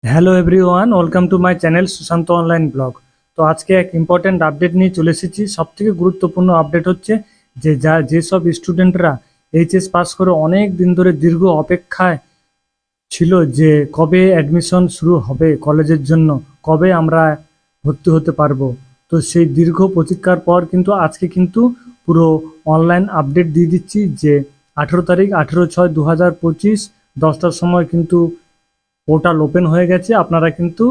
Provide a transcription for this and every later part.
Hello everyone, welcome to my channel Sushant online blog. তো আজকে এক ইম্পর্ট্যান্ট আপডেট নিয়ে চলে এসেছি। সবথেকে গুরুত্বপূর্ণ আপডেট হচ্ছে যেসব স্টুডেন্টরা এইচএস পাস করে অনেক দিন ধরে দীর্ঘ অপেক্ষায় ছিল যে কবে অ্যাডমিশন শুরু হবে কলেজের জন্য, কবে আমরা ভর্তি হতে পারবো। তো সেই দীর্ঘ প্রতীক্ষার পর কিন্তু আজকে কিন্তু পুরো অনলাইন আপডেট দিয়ে দিচ্ছি যে 18 তারিখ 18/6/2025 10টার সময় কিন্তু পোর্টাল ওপেন হয়ে গেছে। আপনারা কিন্তু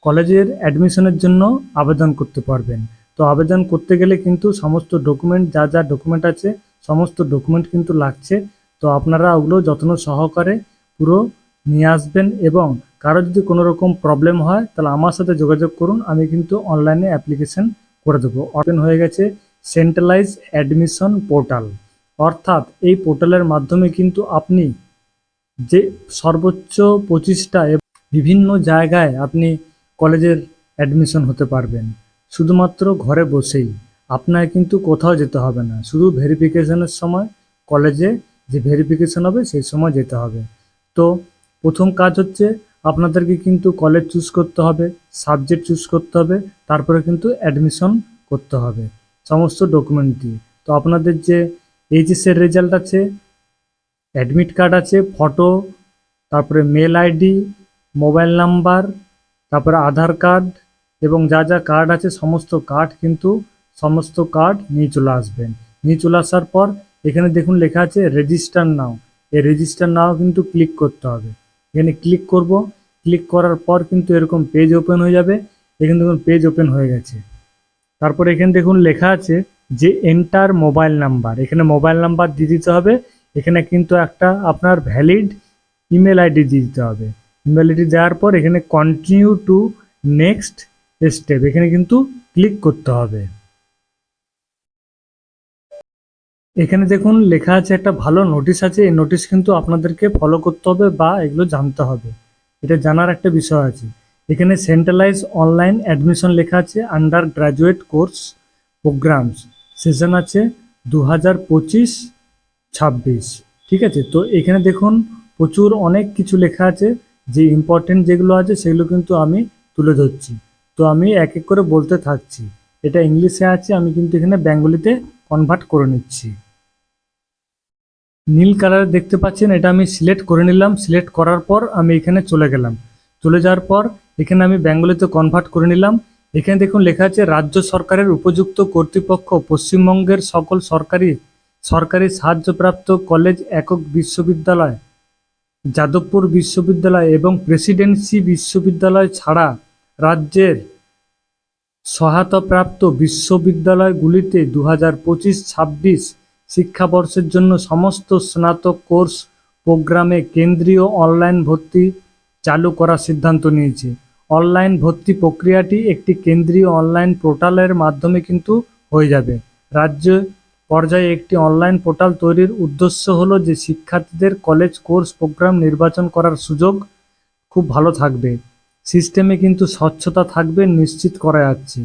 কলেজের অ্যাডমিশনের জন্য আবেদন করতে পারবেন। তো আবেদন করতে গেলে কিন্তু সমস্ত ডকুমেন্ট যা ডকুমেন্ট আছে সমস্ত ডকুমেন্ট কিন্তু লাগছে। তো আপনারা ওগুলো যত্ন সহকারে পুরো নিয়ে আসবেন, এবং কারো যদি কোনো রকম প্রবলেম হয় তাহলে আমার সাথে যোগাযোগ করুন, আমি কিন্তু অনলাইনে অ্যাপ্লিকেশন করে দেবো। ওপেন হয়ে গেছে সেন্ট্রালাইজ অ্যাডমিশন পোর্টাল, অর্থাৎ এই পোর্টালের মাধ্যমে কিন্তু আপনি যে সর্বোচ্চ 25টা বিভিন্ন জায়গায় আপনি কলেজের অ্যাডমিশন হতে পারবেন শুধুমাত্র ঘরে বসেই। আপনার কিন্তু কোথাও যেতে হবে না, শুধু ভেরিফিকেশনের সময় কলেজে যে ভেরিফিকেশন হবে সেই সময় যেতে হবে। তো প্রথম কাজ হচ্ছে আপনাদেরকে কিন্তু কলেজ চুজ করতে হবে, সাবজেক্ট চুজ করতে হবে, তারপরে কিন্তু অ্যাডমিশন করতে হবে সমস্ত ডকুমেন্ট দিয়ে। তো আপনাদের যে এইচএসের রেজাল্ট আছে, অ্যাডমিট কার্ড আছে, ফটো, তারপরে মেল আইডি, মোবাইল নাম্বার, তারপরে আধার কার্ড এবং যা কার্ড আছে সমস্ত কার্ড নিয়ে চলে আসবেন। নিয়ে চলে আসার পর এখানে দেখুন লেখা আছে রেজিস্টার নাও। এই রেজিস্টার নাও কিন্তু ক্লিক করতে হবে। এখানে ক্লিক করব। ক্লিক করার পর কিন্তু এরকম পেজ ওপেন হয়ে যাবে। এখানে দেখুন পেজ ওপেন হয়ে গেছে। তারপরে এখানে দেখুন লেখা আছে যে এন্টার মোবাইল নাম্বার। এখানে মোবাইল নাম্বার দিয়ে দিতে হবে। এখানে কিন্তু একটা আপনার ভ্যালিড ইমেল আইডি দিয়ে দিতে হবে। ইমেল আইডি দেওয়ার পর এখানে কন্টিনিউ টু নেক্সট স্টেপ এখানে কিন্তু ক্লিক করতে হবে। এখানে দেখুন লেখা আছে একটা ভালো নোটিশ আছে। এই নোটিশ কিন্তু আপনাদেরকে ফলো করতে হবে বা এগুলো জানতে হবে, এটা জানার একটা বিষয় আছে। এখানে সেন্ট্রালাইজ অনলাইন অ্যাডমিশন লেখা আছে, under graduate course programs, session আছে 2025-26। ঠিক আছে, তো এখানে দেখুন প্রচুর অনেক কিছু লেখা আছে। যে ইম্পর্টেন্ট যেগুলো আছে সেগুলো কিন্তু আমি তুলে ধরছি। তো আমি এক এক করে বলতে থাকছি। এটা ইংলিশে আছে, আমি কিন্তু এখানে বেঙ্গলিতে কনভার্ট করে নিচ্ছি। নীল কালার দেখতে পাচ্ছেন, এটা আমি সিলেক্ট করে নিলাম। সিলেক্ট করার পর আমি এখানে চলে গেলাম। চলে যাওয়ার পর এখানে আমি বেঙ্গলিতে কনভার্ট করে নিলাম। এখানে দেখুন লেখা আছে রাজ্য সরকারের উপযুক্ত কর্তৃপক্ষ পশ্চিমবঙ্গের সকল সরকারি সরকারি সাহায্যপ্রাপ্ত কলেজ, একক বিশ্ববিদ্যালয়, যাদবপুর বিশ্ববিদ্যালয় এবং প্রেসিডেন্সি বিশ্ববিদ্যালয় ছাড়া রাজ্যের সহায়তাপ্রাপ্ত বিশ্ববিদ্যালয়গুলিতে 2025-26 শিক্ষাবর্ষের জন্য সমস্ত স্নাতক কোর্স প্রোগ্রামে কেন্দ্রীয় অনলাইন ভর্তি চালু করার সিদ্ধান্ত নিয়েছে। অনলাইন ভর্তি প্রক্রিয়াটি একটি কেন্দ্রীয় অনলাইন পোর্টালের মাধ্যমে কিন্তু হয়ে যাবে। রাজ্য পর্যায়ে একটি অনলাইন পোর্টাল তৈরির উদ্দেশ্য হলো যে শিক্ষার্থীদের কলেজ কোর্স প্রোগ্রাম নির্বাচন করার সুযোগ খুব ভালো থাকবে। সিস্টেমে কিন্তু স্বচ্ছতা থাকবে নিশ্চিত করা যাচ্ছে।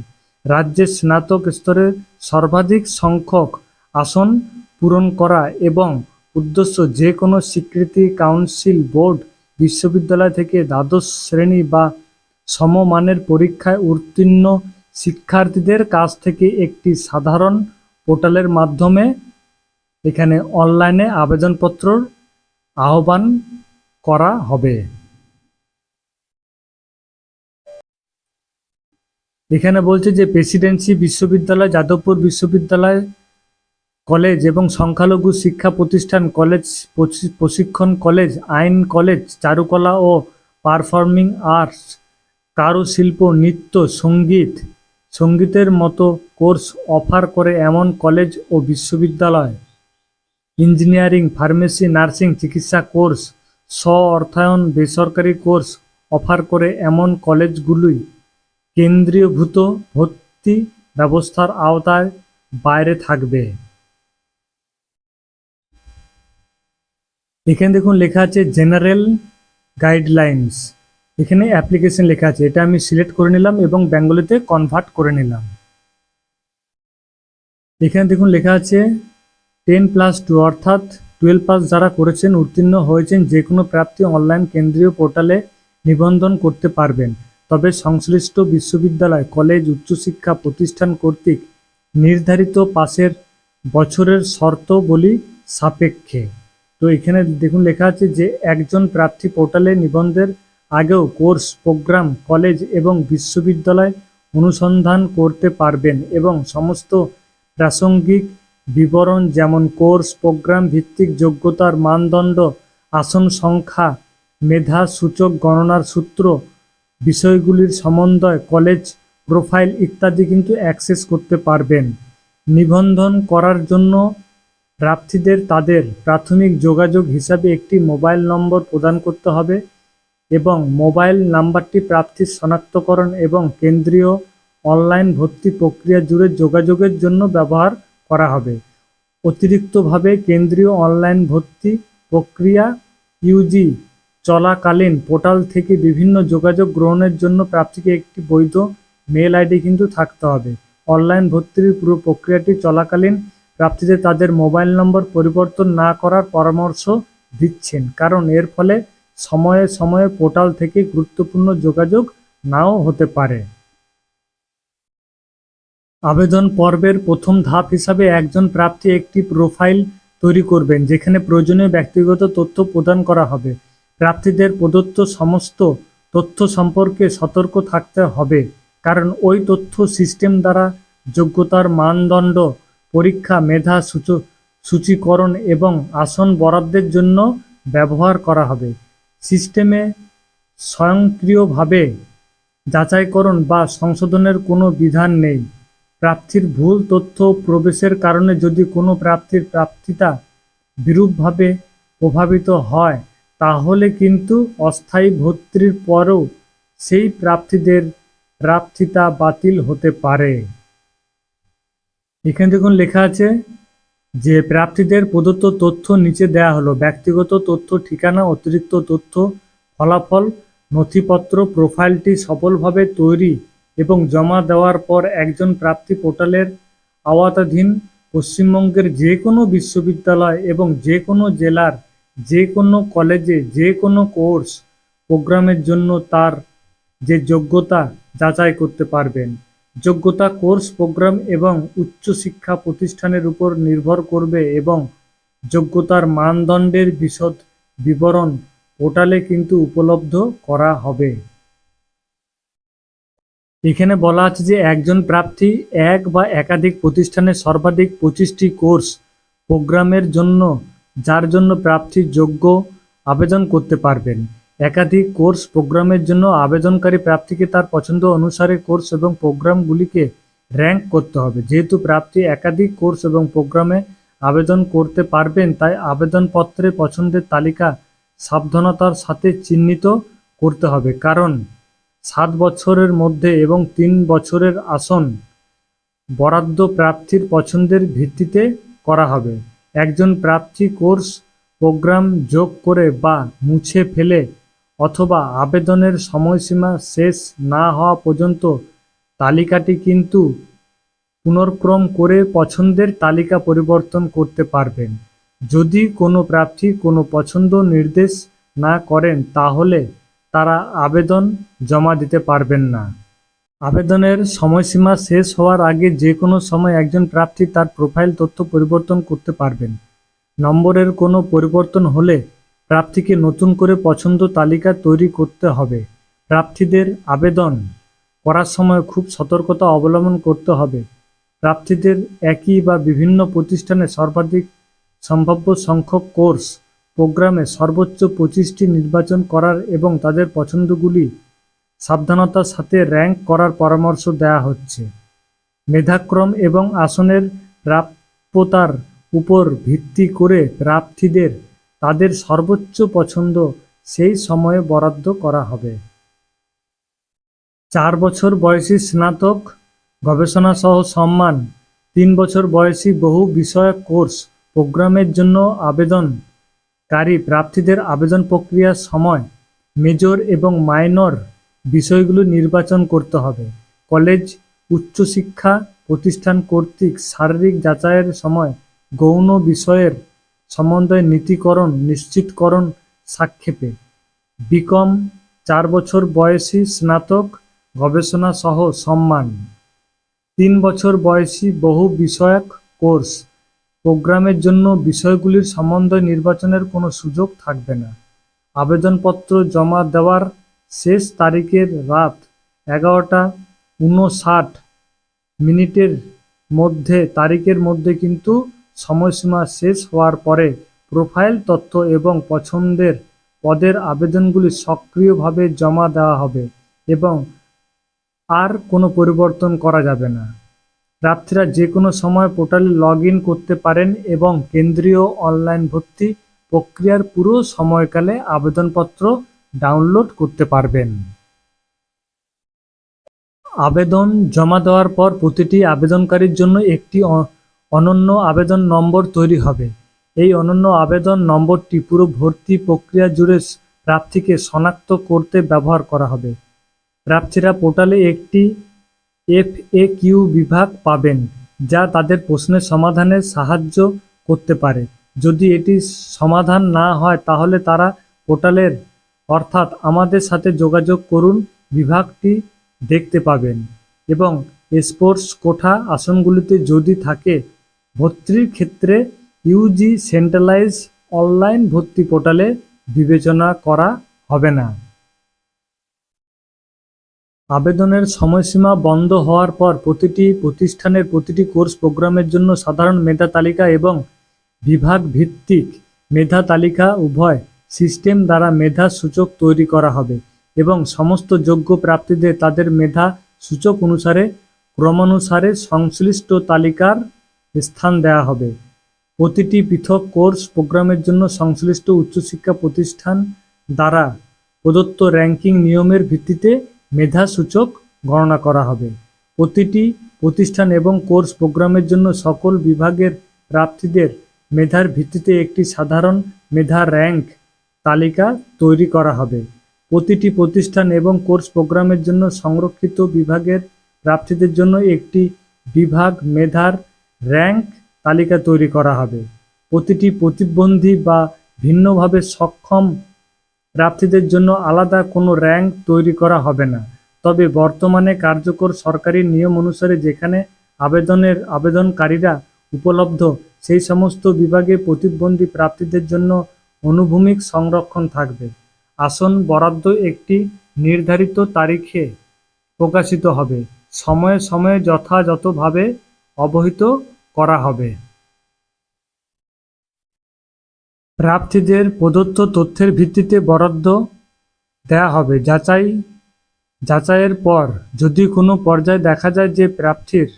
রাজ্যের স্নাতক স্তরের সর্বাধিক সংখ্যক আসন পূরণ করা এবং উদ্দেশ্য যে কোনো স্বীকৃতি কাউন্সিল বোর্ড বিশ্ববিদ্যালয় থেকে দ্বাদশ শ্রেণী বা সমমানের পরীক্ষায় উত্তীর্ণ শিক্ষার্থীদের কাছ থেকে একটি সাধারণ পোর্টালের মাধ্যমে এখানে অনলাইনে আবেদনপত্র আহ্বান করা হবে। এখানে বলছে যে প্রেসিডেন্সি বিশ্ববিদ্যালয়, যাদবপুর বিশ্ববিদ্যালয় কলেজ এবং সংখ্যালঘু শিক্ষা প্রতিষ্ঠান কলেজ, প্রশিক্ষণ কলেজ, আইন কলেজ, চারুকলা ও পারফর্মিং আর্টস, কারুশিল্প, নৃত্য, সঙ্গীতের মতো কোর্স অফার করে এমন কলেজ ও বিশ্ববিদ্যালয়, ইঞ্জিনিয়ারিং, ফার্মেসি, নার্সিং, চিকিৎসা কোর্স, স্ব অর্থায়ন বেসরকারি কোর্স অফার করে এমন কলেজগুলি কেন্দ্রীয়ভূত ভর্তি ব্যবস্থার আওতায় বাইরে থাকবে। এখানে দেখুন লেখা আছে জেনারেল গাইডলাইন্স। এখানে অ্যাপ্লিকেশন লেখা আছে, এটা আমি সিলেক্ট করে নিলাম এবং বেঙ্গলিতে কনভার্ট করে নিলাম। এখানে দেখুন লেখা আছে 10+2 অর্থাৎ 12 পাস যারা করেছেন, উত্তীর্ণ হয়েছেন যে কোনো প্রাপ্তি অনলাইন কেন্দ্রীয় পোর্টালে নিবন্ধন করতে পারবেন, তবে সংশ্লিষ্ট বিশ্ববিদ্যালয়, কলেজ, উচ্চশিক্ষা প্রতিষ্ঠান কর্তৃক নির্ধারিত পাশের বছরের শর্তাবলী সাপেক্ষে। তো এখানে দেখুন লেখা আছে যে একজন প্রার্থী পোর্টালে নিবন্ধের আগেও কোর্স, প্রোগ্রাম, কলেজ এবং বিশ্ববিদ্যালয় অনুসন্ধান করতে পারবেন এবং সমস্ত প্রাসঙ্গিক বিবরণ যেমন কোর্স, প্রোগ্রাম ভিত্তিক যোগ্যতার মানদণ্ড, আসন সংখ্যা, মেধা সূচক গণনার সূত্র, বিষয়গুলির সমন্বয়, কলেজ প্রোফাইল ইত্যাদি কিন্তু অ্যাক্সেস করতে পারবেন। নিবন্ধন করার জন্য প্রার্থীদের তাদের প্রাথমিক যোগাযোগ হিসাবে একটি মোবাইল নম্বর প্রদান করতে হবে এবং মোবাইল নাম্বারটি প্রার্থীর শনাক্তকরণ এবং কেন্দ্রীয় অনলাইন ভর্তি প্রক্রিয়া জুড়ে যোগাযোগের জন্য ব্যবহার করা হবে। অতিরিক্তভাবে কেন্দ্রীয় অনলাইন ভর্তি প্রক্রিয়া ইউজি চলাকালীন পোর্টাল থেকে বিভিন্ন যোগাযোগ গ্রহণের জন্য প্রার্থীকে একটি বৈধ মেল আইডি কিন্তু থাকতে হবে। অনলাইন ভর্তির পুরো প্রক্রিয়াটি চলাকালীন প্রার্থীদের তাদের মোবাইল নম্বর পরিবর্তন না করার পরামর্শ দিচ্ছেন, কারণ এর ফলে সময়ে সময়ে পোর্টাল থেকে গুরুত্বপূর্ণ যোগাযোগ নাও হতে পারে। আবেদন পর্বের প্রথম ধাপ হিসাবে একজন প্রার্থী একটি প্রোফাইল তৈরি করবেন, যেখানে প্রয়োজনীয় ব্যক্তিগত তথ্য প্রদান করা হবে। প্রার্থীদের প্রদত্ত সমস্ত তথ্য সম্পর্কে সতর্ক থাকতে হবে, কারণ ওই তথ্য সিস্টেম দ্বারা যোগ্যতার মানদণ্ড, পরীক্ষা, মেধা সূচীকরণ এবং আসন বরাদ্দের জন্য ব্যবহার করা হবে। সিস্টেমে স্বয়ংক্রিয়ভাবে যাচাইকরণ বা সংশোধনের কোনো বিধান নেই। প্রার্থীর ভুল তথ্য প্রবেশের কারণে যদি কোনো প্রার্থীর প্রার্থিতা বিরূপভাবে প্রভাবিত হয়, তাহলে কিন্তু অস্থায়ী ভর্তির পরেও সেই প্রার্থীদের প্রার্থিতা বাতিল হতে পারে। এখানে দেখুন লেখা আছে যে প্রার্থীদের প্রদত্ত তথ্য নিচে দেয়া হলো: ব্যক্তিগত তথ্য, ঠিকানা, অতিরিক্ত তথ্য, ফলাফল, নথিপত্র। প্রোফাইলটি সফলভাবে তৈরি এবং জমা দেওয়ার পর একজন প্রার্থী পোর্টালের আওতাধীন পশ্চিমবঙ্গের যে কোনো বিশ্ববিদ্যালয় এবং যে কোনো জেলার যে কোনো কলেজে যে কোনো কোর্স, প্রোগ্রামের জন্য তার যে যোগ্যতা যাচাই করতে পারবেন। যোগ্যতা কোর্স, প্রোগ্রাম এবং উচ্চশিক্ষা প্রতিষ্ঠানের উপর নির্ভর করবে এবং যোগ্যতার মানদণ্ডের বিশদ বিবরণ পোর্টালে কিন্তু উপলব্ধ করা হবে। এখানে বলা আছে যে একজন প্রার্থী এক বা একাধিক প্রতিষ্ঠানের সর্বাধিক 25টি কোর্স, প্রোগ্রামের জন্য যার জন্য প্রার্থী যোগ্য আবেদন করতে পারবেন। একাধিক কোর্স, প্রোগ্রামের জন্য আবেদনকারী প্রার্থীকে তার পছন্দ অনুসারে কোর্স এবং প্রোগ্রামগুলিকে র্যাঙ্ক করতে হবে। যেহেতু প্রার্থী একাধিক কোর্স এবং প্রোগ্রামে আবেদন করতে পারবেন, তাই আবেদনপত্রে পছন্দের তালিকা সাবধানতার সাথে চিহ্নিত করতে হবে, কারণ 7 বছরের মধ্যে এবং 3 বছরের আসন বরাদ্দ প্রার্থীর পছন্দের ভিত্তিতে করা হবে। একজন প্রার্থী কোর্স, প্রোগ্রাম যোগ করে বা মুছে ফেলে অথবা আবেদনের সময়সীমা শেষ না হওয়া পর্যন্ত তালিকাটি কিন্তু পুনর্ক্রম করে পছন্দের তালিকা পরিবর্তন করতে পারবেন। যদি কোনো প্রার্থী কোনো পছন্দ নির্দেশ না করেন, তাহলে তারা আবেদন জমা দিতে পারবেন না। আবেদনের সময়সীমা শেষ হওয়ার আগে যে কোনো সময় একজন প্রার্থী তার প্রোফাইল তথ্য পরিবর্তন করতে পারবেন। নম্বরের কোনো পরিবর্তন হলে প্রার্থীকে নতুন করে পছন্দ তালিকা তৈরি করতে হবে। প্রার্থীদের আবেদন করার সময় খুব সতর্কতা অবলম্বন করতে হবে। প্রার্থীদের একই বা বিভিন্ন প্রতিষ্ঠানে সর্বাধিক সম্ভাব্য সংখ্যক কোর্স, প্রোগ্রামে সর্বোচ্চ 25টি নির্বাচন করার এবং তাদের পছন্দগুলি সাবধানতার সাথে র্যাঙ্ক করার পরামর্শ দেওয়া হচ্ছে। মেধাক্রম এবং আসনের প্রাপ্যতার উপর ভিত্তি করে প্রার্থীদের তাদের সর্বোচ্চ পছন্দ সেই সময়ে বরাদ্দ করা হবে। 4 বছর বয়সী স্নাতক গবেষণা সহ সম্মান, 3 বছর বয়সী বহু বিষয়ক কোর্স, প্রোগ্রামের জন্য আবেদনকারী প্রার্থীদের আবেদন প্রক্রিয়ার সময় মেজর এবং মাইনর বিষয়গুলো নির্বাচন করতে হবে। কলেজ, উচ্চশিক্ষা প্রতিষ্ঠান কর্তৃক শারীরিক যাচাইয়ের সময় গৌণ বিষয়ের সম্বন্ধে নীতিকরণ নিশ্চিতকরণ। সংক্ষেপে বিকম 4 বছর বয়সী স্নাতক গবেষণা সহ সম্মান, 3 বছর বয়সী বহু বিষয়ক কোর্স প্রোগ্রামের জন্য বিষয়গুলির সমন্বয় নির্বাচনের কোনো সুযোগ থাকবে না। আবেদনপত্র জমা দেওয়ার শেষ তারিখের রাত 11:59 মধ্যে তারিখের মধ্যে কিন্তু সময়সীমা শেষ হওয়ার পরে প্রোফাইল তথ্য এবং পছন্দের পদের আবেদনগুলি সক্রিয়ভাবে জমা দেওয়া হবে এবং আর কোনো পরিবর্তন করা যাবে না। প্রার্থীরা যে কোনো সময় পোর্টালে লগ ইন করতে পারেন এবং কেন্দ্রীয় অনলাইন ভর্তি প্রক্রিয়ার পুরো সময়কালে আবেদনপত্র ডাউনলোড করতে পারবেন। আবেদন জমা দেওয়ার পর প্রতিটি আবেদনকারীর জন্য একটি অনন্য আবেদন নম্বর তৈরি হবে। এই অনন্য আবেদন নম্বরটি পুরো ভর্তি প্রক্রিয়া জুড়ে প্রার্থীকে শনাক্ত করতে ব্যবহার করা হবে। প্রার্থীরা পোর্টালে একটি FAQ বিভাগ পাবেন যা তাদের প্রশ্নের সমাধানে সাহায্য করতে পারে। যদি এটি সমাধান না হয় তাহলে তারা পোর্টালের অর্থাৎ আমাদের সাথে যোগাযোগ করুন বিভাগটি দেখতে পাবেন এবং স্পোর্টস কোঠা আসনগুলিতে যদি থাকে ভর্তির ক্ষেত্রে ইউজি সেন্ট্রালাইজ অনলাইন ভর্তি পোর্টালে বিবেচনা করা হবে না। আবেদনের সময়সীমা বন্ধ হওয়ার পর প্রতিটি প্রতিষ্ঠানের প্রতিটি কোর্স প্রোগ্রামের জন্য সাধারণ মেধা তালিকা এবং বিভাগ ভিত্তিক মেধা তালিকা উভয় সিস্টেম দ্বারা মেধা সূচক তৈরি করা হবে এবং সমস্ত যোগ্য প্রার্থীদের তাদের মেধা সূচক অনুসারে ক্রমানুসারে সংশ্লিষ্ট তালিকার স্থান দেওয়া হবে। প্রতিটি পৃথক কোর্স প্রোগ্রামের জন্য সংশ্লিষ্ট উচ্চশিক্ষা প্রতিষ্ঠান দ্বারা প্রদত্ত র্যাঙ্কিং নিয়মের ভিত্তিতে মেধা সূচক গণনা করা হবে। প্রতিটি প্রতিষ্ঠান এবং কোর্স প্রোগ্রামের জন্য সকল বিভাগের প্রার্থীদের মেধার ভিত্তিতে একটি সাধারণ মেধা র্যাঙ্ক তালিকা তৈরি করা হবে। প্রতিটি প্রতিষ্ঠান এবং কোর্স প্রোগ্রামের জন্য সংরক্ষিত বিভাগের প্রার্থীদের জন্য একটি বিভাগ মেধার র্যাঙ্ক তালিকা তৈরি করা হবে। প্রতিটি প্রতিবন্ধী বা ভিন্নভাবে সক্ষম প্রার্থীদের জন্য আলাদা কোনো র্যাঙ্ক তৈরি করা হবে না। তবে বর্তমানে কার্যকর সরকারি নিয়ম অনুসারে যেখানে আবেদনকারীরা উপলব্ধ সেই সমস্ত বিভাগে প্রতিবন্ধী প্রার্থীদের জন্য অনুভূমিক সংরক্ষণ থাকবে। আসন বরাদ্দ একটি নির্ধারিত তারিখে প্রকাশিত হবে। সময়ে সময়ে যথাযথভাবে অবহিত করা হবে। প্রার্থীদের প্রদত্ত তথ্যের ভিত্তিতে বরাদ্দ দেওয়া হবে। যাচাইয়ের পর যদি কোনো পর্যায়ে দেখা যায় যে প্রার্থীর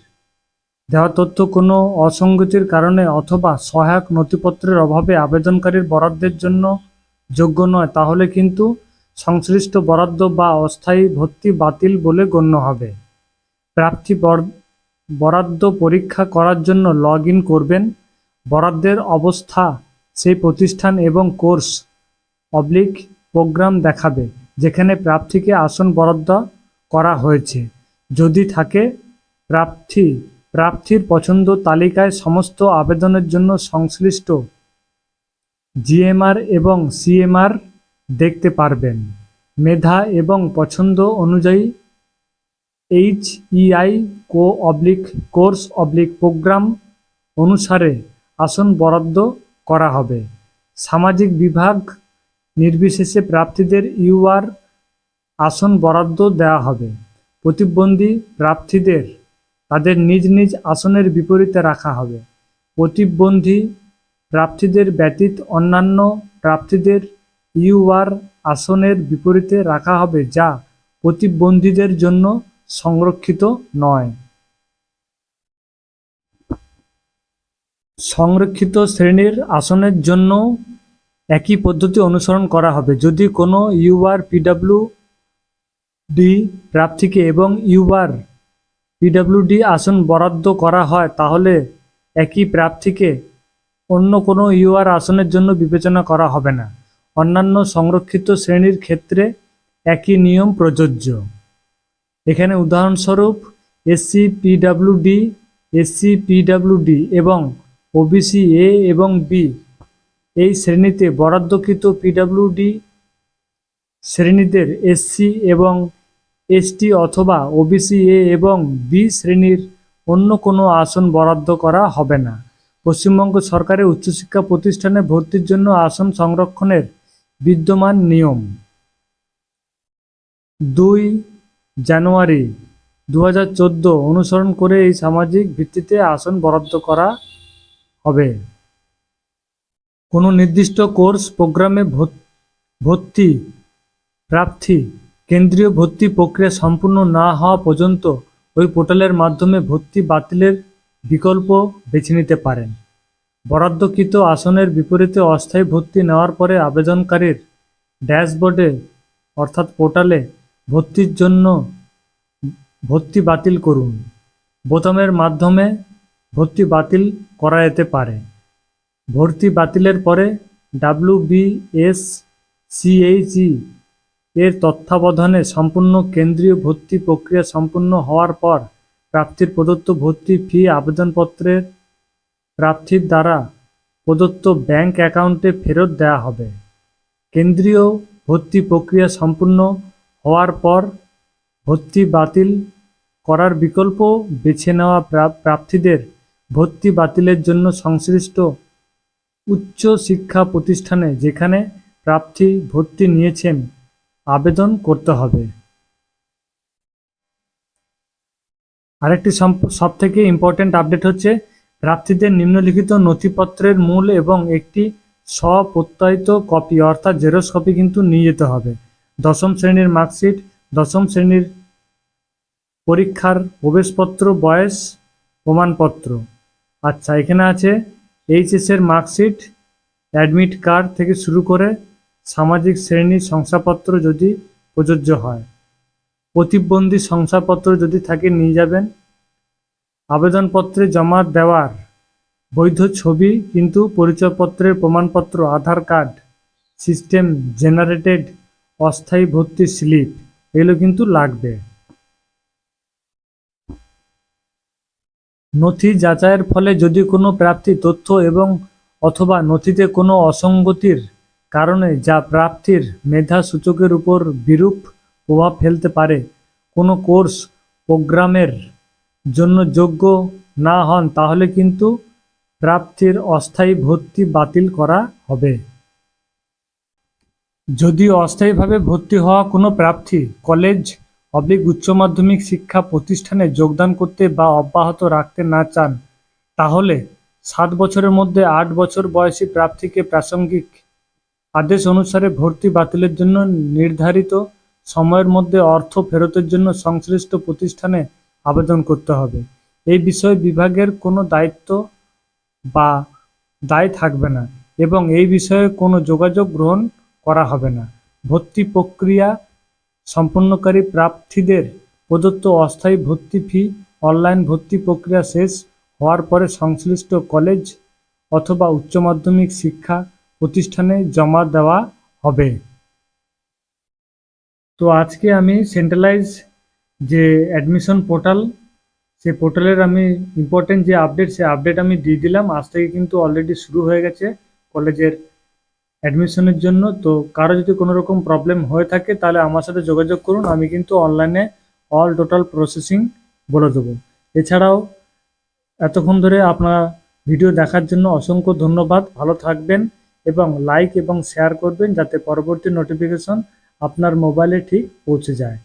দেওয়া তথ্য কোনো অসঙ্গতির কারণে অথবা সহায়ক নথিপত্রের অভাবে আবেদনকারীর বরাদ্দের জন্য যোগ্য নয় তাহলে কিন্তু সংশ্লিষ্ট বরাদ্দ বা অস্থায়ী ভর্তি বাতিল বলে গণ্য হবে। প্রার্থী বরাদ্দ পরীক্ষা করার জন্য লগ ইন করবেন। বরাদ্দের অবস্থা সেই প্রতিষ্ঠান এবং কোর্স প্রোগ্রাম দেখাবে যেখানে প্রার্থীকে আসন বরাদ্দ করা হয়েছে। যদি থাকে প্রার্থীর পছন্দ তালিকায় সমস্ত আবেদনের জন্য সংশ্লিষ্ট GMR এবং CMR দেখতে পারবেন। মেধা এবং পছন্দ অনুযায়ী HEI কোর্স প্রোগ্রাম অনুসারে আসন বরাদ্দ করা হবে। সামাজিক বিভাগ নির্বিশেষে প্রার্থীদের UR আসন বরাদ্দ দেওয়া হবে। প্রতিবন্ধী প্রার্থীদের তাদের নিজ নিজ আসনের বিপরীতে রাখা হবে। প্রতিবন্ধী প্রার্থীদের ব্যতীত অন্যান্য প্রার্থীদের UR আসনের বিপরীতে রাখা হবে যা প্রতিবন্ধীদের জন্য সংরক্ষিত নয়। সংরক্ষিত শ্রেণীর আসনের জন্য একই পদ্ধতি অনুসরণ করা হবে। যদি কোনো UR PWD প্রার্থীকে এবং UR PWD আসন বরাদ্দ করা হয় তাহলে একই প্রার্থীকে অন্য কোনো UR আসনের জন্য বিবেচনা করা হবে না। অন্যান্য সংরক্ষিত শ্রেণীর ক্ষেত্রে একই নিয়ম প্রযোজ্য। এখানে উদাহরণস্বরূপ SC PWD এবং OBC A এবং B এই শ্রেণীতে বরাদ্দকৃত PWD শ্রেণীদের এসসি এবং এসটি অথবা ওবিসি এ এবং বি শ্রেণীর অন্য কোনো আসন বরাদ্দ করা হবে না। পশ্চিমবঙ্গ সরকারের উচ্চশিক্ষা প্রতিষ্ঠানে ভর্তির জন্য আসন সংরক্ষণের বিদ্যমান নিয়ম 2 জানুয়ারি 2014 অনুসরণ করে এই সামাজিক ভিত্তিতে আসন বরাদ্দ করা হবে। কোনো নির্দিষ্ট কোর্স প্রোগ্রামে ভর্তি প্রার্থী কেন্দ্রীয় ভর্তি প্রক্রিয়া সম্পূর্ণ না হওয়া পর্যন্ত ওই পোর্টালের মাধ্যমে ভর্তি বাতিলের বিকল্প বেছে নিতে পারেন। বরাদ্দকৃত আসনের বিপরীতে অস্থায়ী ভর্তি নেওয়ার পরে আবেদনকারীর ড্যাশবোর্ডে অর্থাৎ পোর্টালে ভর্তির জন্য ভর্তি বাতিল করুন বোতামের মাধ্যমে ভর্তি বাতিল করা যেতে পারে। ভর্তি বাতিলের পরে WBSCHE এর তত্ত্বাবধানে সম্পূর্ণ কেন্দ্রীয় ভর্তি প্রক্রিয়া সম্পূর্ণ হওয়ার পর প্রার্থীর প্রদত্ত ভর্তি ফি আবেদনপত্রের প্রার্থীর দ্বারা প্রদত্ত ব্যাংক অ্যাকাউন্টে ফেরত দেওয়া হবে। কেন্দ্রীয় ভর্তি প্রক্রিয়া সম্পূর্ণ হওয়ার পর ভর্তি বাতিল করার বিকল্প বেছে নেওয়া প্রার্থীদের ভর্তি বাতিলের জন্য সংশ্লিষ্ট উচ্চ শিক্ষা প্রতিষ্ঠানে যেখানে প্রার্থী ভর্তি নিয়েছেন আবেদন করতে হবে। আরেকটি সবথেকে ইম্পর্টেন্ট আপডেট হচ্ছে প্রার্থীদের নিম্নলিখিত নথিপত্রের মূল এবং একটি স্বপ্রত্যয়িত কপি অর্থাৎ জেরক্স কপি কিন্তু নিয়ে যেতে হবে। দশম শ্রেণীর মার্কশিট, দশম শ্রেণীর পরীক্ষার প্রবেশপত্র, বয়স প্রমাণপত্র। আচ্ছা, এখানে আছে এইচএসের মার্কশিট, অ্যাডমিট কার্ড থেকে শুরু করে সামাজিক শ্রেণীর শংসাপত্র যদি প্রযোজ্য হয়, প্রতিবন্ধী শংসাপত্র যদি থাকে নিয়ে যাবেন। আবেদনপত্রে জমা দেওয়ার বৈধ ছবি কিন্তু পরিচয়পত্রের প্রমাণপত্র, আধার কার্ড, সিস্টেম জেনারেটেড অস্থায়ী ভর্তি স্লিপ এগুলো কিন্তু লাগবে। নথি যাচাইয়ের ফলে যদি কোনো প্রার্থী তথ্য এবং অথবা নথিতে কোনো অসঙ্গতির কারণে যা প্রার্থীর মেধা সূচকের উপর বিরূপ প্রভাব ফেলতে পারে, কোনো কোর্স প্রোগ্রামের জন্য যোগ্য না হন, তাহলে কিন্তু প্রার্থীর অস্থায়ী ভর্তি বাতিল করা হবে। যদি অস্থায়ীভাবে ভর্তি হওয়া কোনো প্রার্থী কলেজ উচ্চ মাধ্যমিক শিক্ষা প্রতিষ্ঠানে যোগদান করতে বা অব্যাহত রাখতে না চান, তাহলে 7 বছরের মধ্যে 8 বছর বয়সী প্রার্থীকে প্রাসঙ্গিক আদেশ অনুসারে ভর্তি বাতিলের জন্য নির্ধারিত সময়ের মধ্যে অর্থ ফেরতের জন্য সংশ্লিষ্ট প্রতিষ্ঠানে আবেদন করতে হবে। এই বিষয়ে বিভাগের কোনো দায়িত্ব বা দায় থাকবে না এবং এই বিষয়ে কোনো যোগাযোগ গ্রহণ করা হবে না। ভর্তি প্রক্রিয়া সম্পন্নকারী প্রার্থীদের প্রদত্ত অস্থায়ী ভর্তি ফি অনলাইন ভর্তি প্রক্রিয়া শেষ হওয়ার পরে সংশ্লিষ্ট কলেজ অথবা উচ্চ মাধ্যমিক শিক্ষা প্রতিষ্ঠানে জমা দেওয়া হবে। তো আজকে আমি সেন্ট্রালাইজ যে অ্যাডমিশন পোর্টাল, সেই পোর্টালের আমি ইম্পর্টেন্ট যে আপডেট, সেই আপডেট আমি দিয়ে দিলাম। আজ থেকে কিন্তু অলরেডি শুরু হয়ে গেছে কলেজের অ্যাডমিশনের জন্য। তো কারো যদি কোনো রকম প্রবলেম হয়ে থাকে তাহলে আমার সাথে যোগাযোগ করুন, আমি কিন্তু অনলাইনে অল টোটাল প্রসেসিং বলে দেবো। এছাড়াও এতক্ষণ ধরে আপনারা ভিডিও দেখার জন্য অসংখ্য ধন্যবাদ। ভালো থাকবেন এবং লাইক এবং শেয়ার করবেন যাতে পরবর্তী নোটিফিকেশন আপনার মোবাইলে ঠিক পৌঁছে যায়।